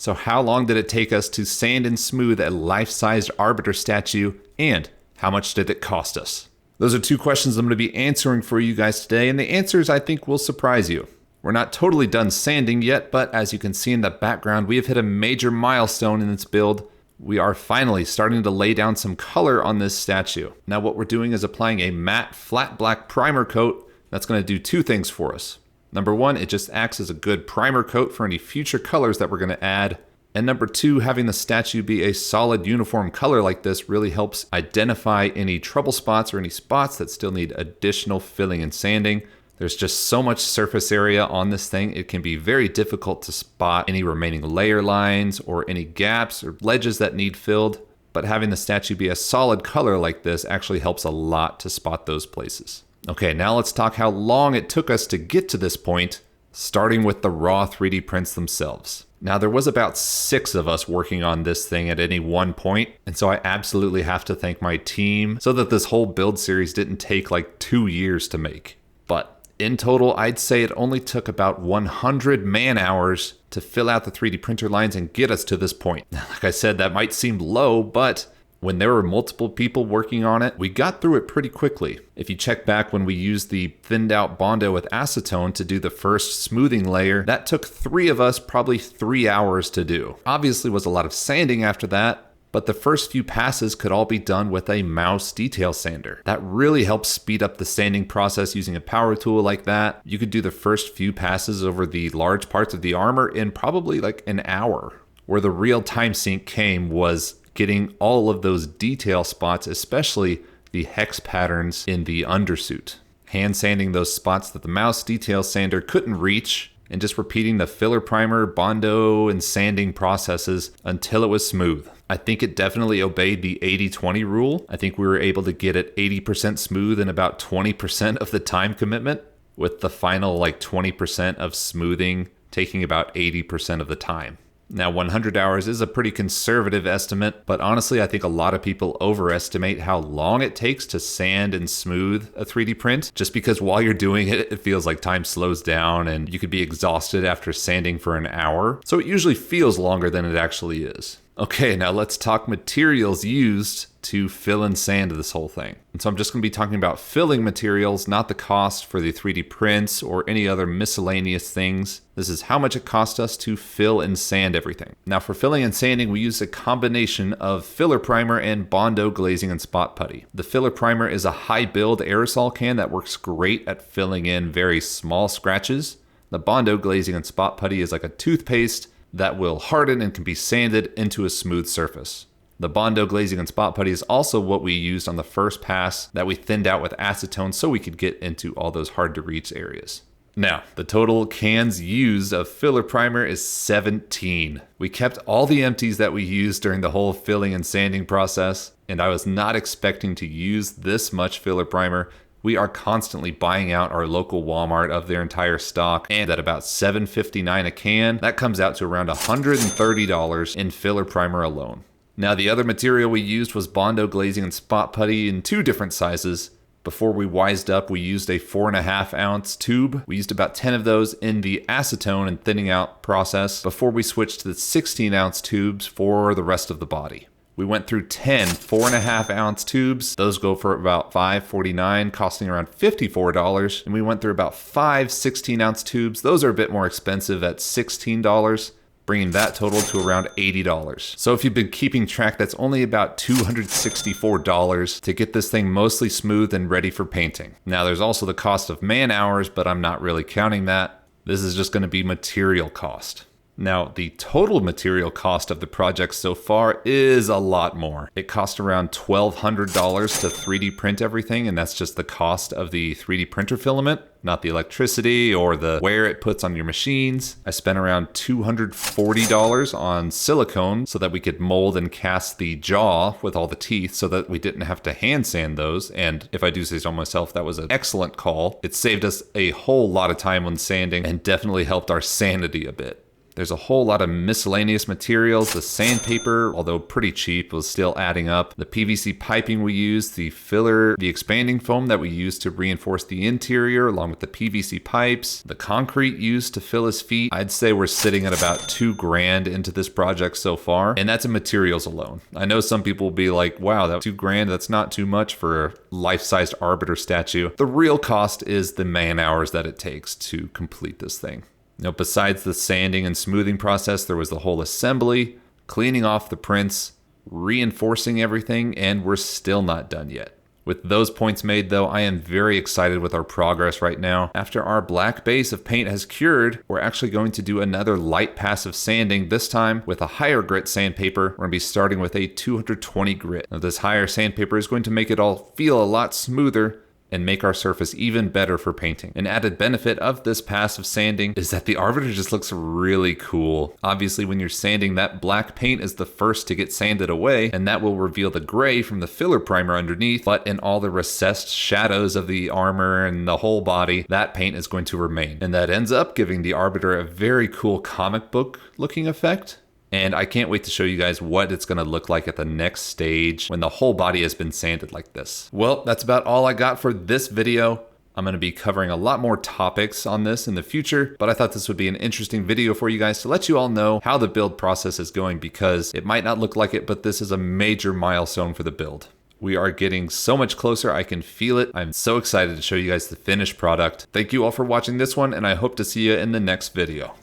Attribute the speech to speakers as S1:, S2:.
S1: So how long did it take us to sand and smooth a life-sized Arbiter statue, and how much did it cost us? Those are 2 questions I'm going to be answering for you guys today, and the answers I think will surprise you. We're not totally done sanding yet, but as you can see in the background, we have hit a major milestone in this build. We are finally starting to lay down some color on this statue. Now what we're doing is applying a matte flat black primer coat that's going to do 2 things for us. Number 1, it just acts as a good primer coat for any future colors that we're going to add. And number 2, having the statue be a solid uniform color like this really helps identify any trouble spots or any spots that still need additional filling and sanding. There's just so much surface area on this thing, it can be very difficult to spot any remaining layer lines or any gaps or ledges that need filled. But having the statue be a solid color like this actually helps a lot to spot those places. Okay, now let's talk how long it took us to get to this point, starting with the raw 3D prints themselves. Now there was about 6 of us working on this thing at any one point, and so I absolutely have to thank my team so that this whole build series didn't take like 2 years to make. But in total, I'd say it only took about 100 man-hours to fill out the 3D printer lines and get us to this point. Like I said, that might seem low, but when there were multiple people working on it, we got through it pretty quickly. If you check back when we used the thinned out Bondo with acetone to do the first smoothing layer, that took 3 of us probably 3 hours to do. Obviously was a lot of sanding after that, but the first few passes could all be done with a mouse detail sander. That really helps speed up the sanding process using a power tool like that. You could do the first few passes over the large parts of the armor in probably like an hour. Where the real time sink came was getting all of those detail spots, especially the hex patterns in the undersuit. Hand sanding those spots that the mouse detail sander couldn't reach, and just repeating the filler primer, Bondo, and sanding processes until it was smooth. I think it definitely obeyed the 80-20 rule. I think we were able to get it 80% smooth in about 20% of the time commitment, with the final like 20% of smoothing taking about 80% of the time. Now, 100 hours is a pretty conservative estimate, but honestly, I think a lot of people overestimate how long it takes to sand and smooth a 3D print, just because while you're doing it, it feels like time slows down and you could be exhausted after sanding for an hour. So it usually feels longer than it actually is. Okay, now let's talk materials used to fill and sand this whole thing. And so I'm just going to be talking about filling materials, not the cost for the 3D prints or any other miscellaneous things. This is how much it cost us to fill and sand everything. Now for filling and sanding, we use a combination of filler primer and Bondo glazing and spot putty. The filler primer is a high build aerosol can that works great at filling in very small scratches. The Bondo glazing and spot putty is like a toothpaste that will harden and can be sanded into a smooth surface. The Bondo glazing and spot putty is also what we used on the first pass that we thinned out with acetone so we could get into all those hard to reach areas. Now, the total cans used of filler primer is 17. We kept all the empties that we used during the whole filling and sanding process, and I was not expecting to use this much filler primer. We are constantly buying out our local Walmart of their entire stock, and at about $7.59 a can, that comes out to around $130 in filler primer alone. Now the other material we used was Bondo glazing and spot putty in 2 different sizes. Before we wised up, we used a 4.5 ounce tube. We used about 10 of those in the acetone and thinning out process before we switched to the 16 ounce tubes for the rest of the body. We went through 10 4.5 ounce tubes. Those go for about $5.49, costing around $54. And we went through about 5 16 ounce tubes. Those are a bit more expensive at $16, bringing that total to around $80. So if you've been keeping track, that's only about $264 to get this thing mostly smooth and ready for painting. Now there's also the cost of man hours, but I'm not really counting that. This is just going to be material cost. Now, the total material cost of the project so far is a lot more. It cost around $1,200 to 3D print everything, and that's just the cost of the 3D printer filament, not the electricity or the wear it puts on your machines. I spent around $240 on silicone so that we could mold and cast the jaw with all the teeth so that we didn't have to hand sand those. And if I do say so myself, that was an excellent call. It saved us a whole lot of time when sanding and definitely helped our sanity a bit. There's a whole lot of miscellaneous materials. The sandpaper, although pretty cheap, was still adding up. The PVC piping we used, the filler, the expanding foam that we used to reinforce the interior, along with the PVC pipes, the concrete used to fill his feet. I'd say we're sitting at about $2,000 into this project so far, and that's in materials alone. I know some people will be like, wow, that $2,000, that's not too much for a life-sized Arbiter statue. The real cost is the man hours that it takes to complete this thing. Now, besides the sanding and smoothing process, there was the whole assembly, cleaning off the prints, reinforcing everything, and we're still not done yet. With those points made though, I am very excited with our progress right now. After our black base of paint has cured, we're actually going to do another light pass of sanding, this time with a higher grit sandpaper. We're going to be starting with a 220 grit. Now, this higher sandpaper is going to make it all feel a lot smoother and make our surface even better for painting. An added benefit of this pass of sanding is that the Arbiter just looks really cool. Obviously, when you're sanding, that black paint is the first to get sanded away, and that will reveal the gray from the filler primer underneath, but in all the recessed shadows of the armor and the whole body, that paint is going to remain. And that ends up giving the Arbiter a very cool comic book looking effect. And I can't wait to show you guys what it's going to look like at the next stage when the whole body has been sanded like this. Well, that's about all I got for this video. I'm going to be covering a lot more topics on this in the future, but I thought this would be an interesting video for you guys to let you all know how the build process is going, because it might not look like it, but this is a major milestone for the build. We are getting so much closer. I can feel it. I'm so excited to show you guys the finished product. Thank you all for watching this one, and I hope to see you in the next video.